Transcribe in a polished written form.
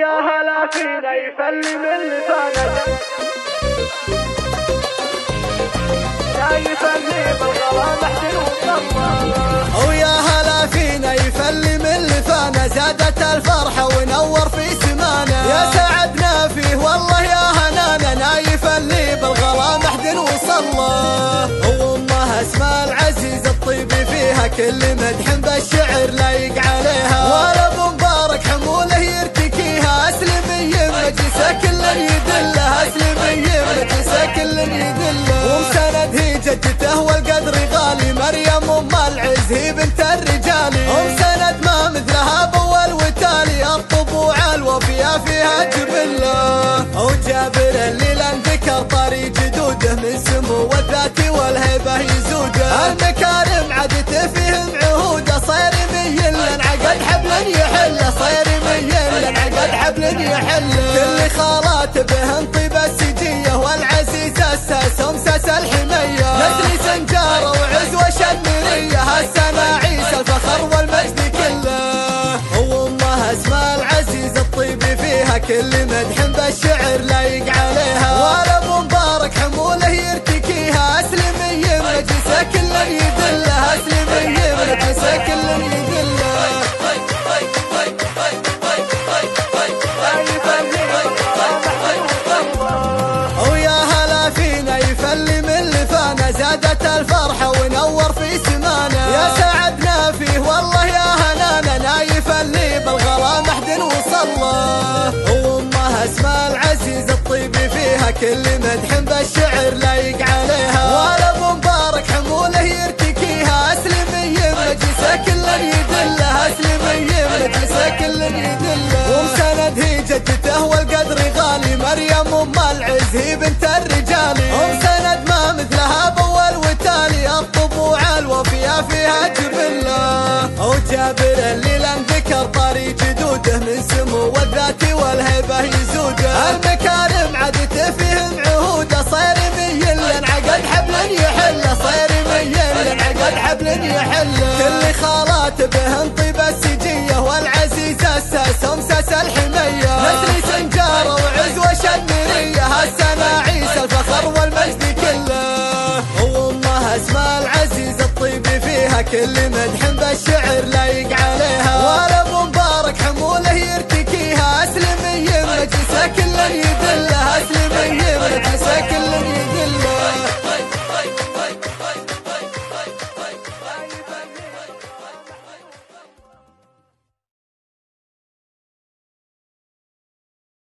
يا هلا فينا يفلي من لسانك لا يفلي بالغلا محسن وصلى. ويا هلا فينا يفلي من لسانه زادت الفرحة ونور في سمانه يا سعدنا فيه والله يا هنانا نايف اللي بالغلا محد وصلى. وامها اسمها العزيز الطيب فيها كل مدح بالشعر لايق عليها ولد مبارك حموله يرتكيها اسلمي مجلسه كل يدله اسلمي مجلسه كل يدله. ومسند هي جدته والقدر غالي مريم ام العز هي بنت الرجال ومسند ما مثلها باول وتالي الطبوع الوفية فيها جبله. وجابر اللي لن ذكر طري جدوده من سمو والذات والهيبة يزوده المكارم عدته فيهم عهوده صير ميل عقد حبل يحله صير ميل عقد حبل يحله. كل خالات بهن طيب السجية والعزيز اساسهم ساس الحمية نسل سنجارة وعز وشمرية هالسنة عيسى الفخر والمجد كله. وامها اسمها العزيز الطيب فيها كل مدح بالشعر لايق عليها ولد مبارك حموله يرتكيها اسلمي مجلسه كل يدله اسلمي مجلسه كل يدله. ويا هلا فينا يفلي من لفانه زادت الفرحة ونور في سمانه يا سعدنا فيه والله يا هنانا نايف اللي بالغلا محد وصلى. وامها اسمها العزيز الطيب فيها كل مدح بالشعر لايق عليها ولد مبارك حموله يرتكيها اسلمي مجلسه كل يدله اسلمي مجلسه كل يدله. ومسند هي جدته والقدر غالي مريم ام العز هي بنت الرجال ومسند ما مثلها باول وتالي الطبوع الوفية فيها جبله. وجابر اللي لن ذكر طري جدوده من سمو والذات والهيبة يزوده المكارم عدته فيهم عهوده صير ميل عقد حبل يحله صير ميل عقد حبل يحله. كل خالات بهن طيب السجية والعزيز اساسهم ساس الحمية نسل سنجارة وعز وشمرية هالسنة عيسى الفخر والمجد كله. وامها اسمها العزيز الطيب فيها كل